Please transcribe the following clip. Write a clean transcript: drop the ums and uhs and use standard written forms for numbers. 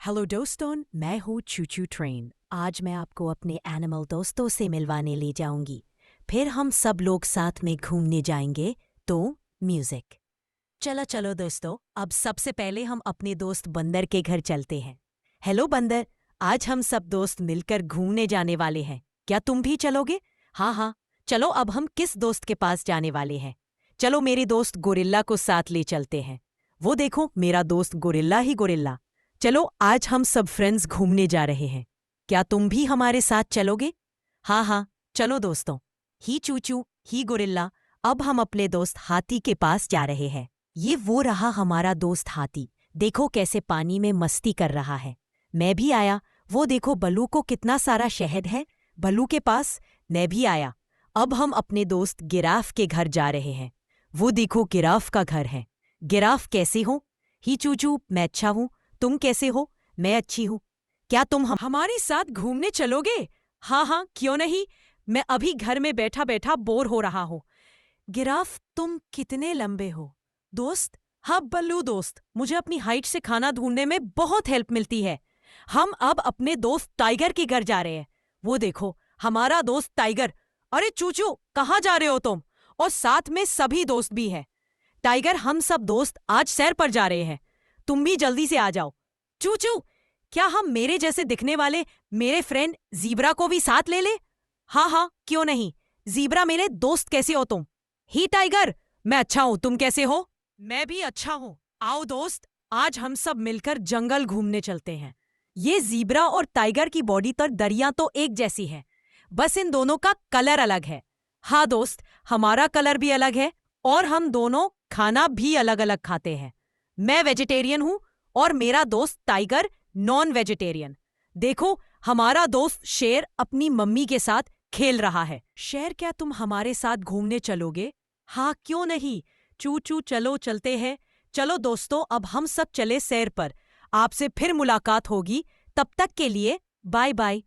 Hello दोस्तों, मैं हूँ चूचू ट्रेन। आज मैं आपको अपने एनिमल दोस्तों से मिलवाने ले जाऊंगी। फिर हम सब लोग साथ में घूमने जाएंगे। तो म्यूजिक। चलो चलो दोस्तों, अब सबसे पहले हम अपने दोस्त बंदर के घर चलते हैं। हेलो बंदर, आज हम सब दोस्त मिलकर घूमने जाने वाले हैं। क्या तुम भी चलोगे? हाँ हाँ, चलो। अब हम किस दोस्त के पास जाने वाले हैं? चलो मेरे दोस्त गोरिल्ला को साथ ले चलते हैं। वो देखो, मेरा दोस्त गोरिल्ला ही गोरिल्ला। चलो, आज हम सब फ्रेंड्स घूमने जा रहे हैं। क्या तुम भी हमारे साथ चलोगे? हाँ हाँ, चलो दोस्तों। ही चूचू, ही गोरिल्ला। अब हम अपने दोस्त हाथी के पास जा रहे हैं। ये वो रहा हमारा दोस्त हाथी। देखो कैसे पानी में मस्ती कर रहा है। मैं भी आया। वो देखो बल्लू को कितना सारा शहद है बल्लू के पास। मैं भी आया। अब हम अपने दोस्त गिराफ के घर जा रहे हैं। वो देखो गिराफ का घर है। गिराफ कैसे हो? ही चूचू, मैं अच्छा हूँ। तुम कैसे हो? मैं अच्छी हूँ। क्या तुम हमारे साथ घूमने चलोगे? हाँ हाँ, क्यों नहीं। मैं अभी घर में बैठा बैठा बोर हो रहा हूँ। गिराफ, तुम कितने लंबे हो? दोस्त? हाँ बल्लू दोस्त, मुझे अपनी हाइट से खाना ढूंढने में बहुत हेल्प मिलती है। हम अब अपने दोस्त टाइगर के घर जा रहे हैं। वो देखो, हमारा दोस्त टाइगर। अरे चूचू, कहाँ जा रहे हो तुम? और साथ में सभी दोस्त भी हैं। टाइगर, हम सब दोस्त आज सैर पर जा रहे हैं। तुम भी जल्दी से आ जाओ। चूचू, क्या हम मेरे जैसे दिखने वाले मेरे फ्रेंड जीब्रा को भी साथ ले ले? हाँ हाँ, क्यों नहीं। जीब्रा मेरे दोस्त, कैसे हो तुम? ही टाइगर, मैं अच्छा हूँ। तुम कैसे हो? मैं भी अच्छा हूँ। आओ दोस्त, आज हम सब मिलकर जंगल घूमने चलते हैं। ये जीब्रा और टाइगर की बॉडी तर दरिया तो एक जैसी है, बस इन दोनों का कलर अलग है। हाँ दोस्त, हमारा कलर भी अलग है और हम दोनों खाना भी अलग अलग खाते हैं। मैं वेजिटेरियन हूँ और मेरा दोस्त टाइगर नॉन वेजिटेरियन। देखो, हमारा दोस्त शेर अपनी मम्मी के साथ खेल रहा है। शेर, क्या तुम हमारे साथ घूमने चलोगे? हाँ, क्यों नहीं। चू चलो, चलते हैं। चलो दोस्तों, अब हम सब चले सैर पर। आपसे फिर मुलाकात होगी। तब तक के लिए बाय बाय।